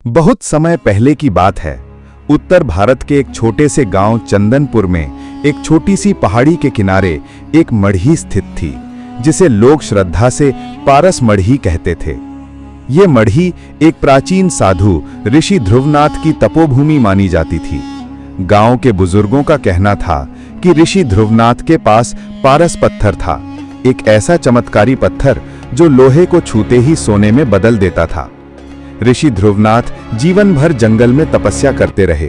बहुत समय पहले की बात है। उत्तर भारत के एक छोटे से गांव चंदनपुर में एक छोटी सी पहाड़ी के किनारे एक मढ़ी स्थित थी, जिसे लोग श्रद्धा से पारस मढ़ी कहते थे। ये मढ़ी एक प्राचीन साधु ऋषि ध्रुवनाथ की तपोभूमि मानी जाती थी। गांव के बुजुर्गों का कहना था कि ऋषि ध्रुवनाथ के पास पारस पत्थर था, एक ऐसा चमत्कारी पत्थर जो लोहे को छूते ही सोने में बदल देता था। ऋषि ध्रुवनाथ जीवन भर जंगल में तपस्या करते रहे।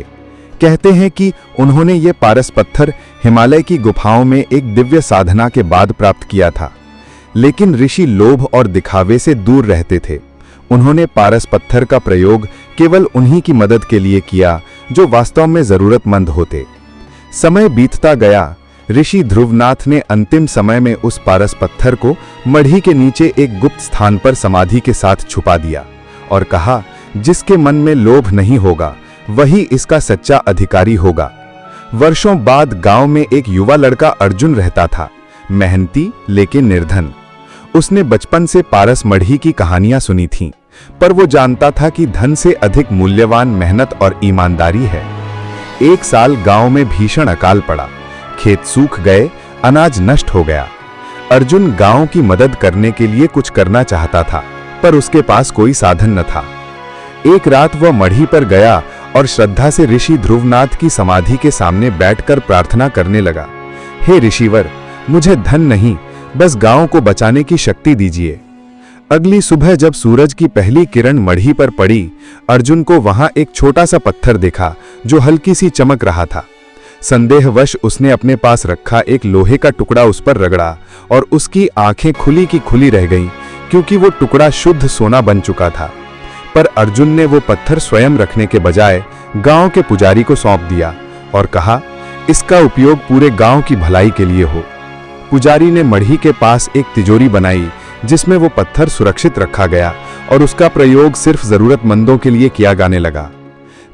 कहते हैं कि उन्होंने ये पारस पत्थर हिमालय की गुफाओं में एक दिव्य साधना के बाद प्राप्त किया था। लेकिन ऋषि लोभ और दिखावे से दूर रहते थे। उन्होंने पारस पत्थर का प्रयोग केवल उन्हीं की मदद के लिए किया जो वास्तव में जरूरतमंद होते। समय बीतता गया। ऋषि ध्रुवनाथ ने अंतिम समय में उस पारस पत्थर को मढ़ी के नीचे एक गुप्त स्थान पर समाधि के साथ छुपा दिया और कहा, जिसके मन में लोभ नहीं होगा वही इसका सच्चा अधिकारी होगा। वर्षों बाद गांव में एक युवा लड़का अर्जुन रहता था, मेहनती लेकिन निर्धन। उसने बचपन से पारस मढ़ी की कहानियां सुनी थीं, पर वो जानता था कि धन से अधिक मूल्यवान मेहनत और ईमानदारी है। एक साल गांव में भीषण अकाल पड़ा, खेत सूख गए, अनाज नष्ट हो गया। अर्जुन गांव की मदद करने के लिए कुछ करना चाहता था, पर उसके पास कोई साधन न था। एक रात वह मढ़ी पर गया और श्रद्धा से ऋषि ध्रुवनाथ की समाधि के सामने बैठकर प्रार्थना करने लगा, हे ऋषिवर, मुझे धन नहीं, बस गांव को बचाने की शक्ति दीजिए। अगली सुबह जब सूरज की पहली किरण मढ़ी पर पड़ी, अर्जुन को वहां एक छोटा सा पत्थर देखा जो हल्की सी चमक रहा था। संदेहवश उसने अपने पास रखा एक लोहे का टुकड़ा उस पर रगड़ा और उसकी आंखें खुली की खुली रह गईं, क्योंकि वो टुकड़ा शुद्ध सोना बन चुका था। पर अर्जुन ने वो पत्थर स्वयं रखने के बजाय गांव के पुजारी को सौंप दिया और कहा, इसका उपयोग पूरे गांव की भलाई के लिए हो। पुजारी ने मढ़ी के पास एक तिजोरी बनाई जिसमें वो पत्थर सुरक्षित रखा गया और उसका प्रयोग सिर्फ जरूरतमंदों के लिए किया जाने लगा।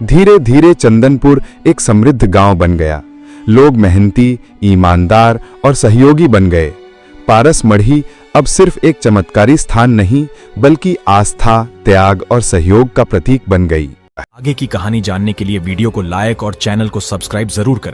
धीरे धीरे चंदनपुर एक समृद्ध गांव बन गया। लोग मेहनती, ईमानदार और सहयोगी बन गए। पारस मढ़ी अब सिर्फ एक चमत्कारी स्थान नहीं, बल्कि आस्था, त्याग और सहयोग का प्रतीक बन गई। आगे की कहानी जानने के लिए वीडियो को लाइक और चैनल को सब्सक्राइब जरूर करें।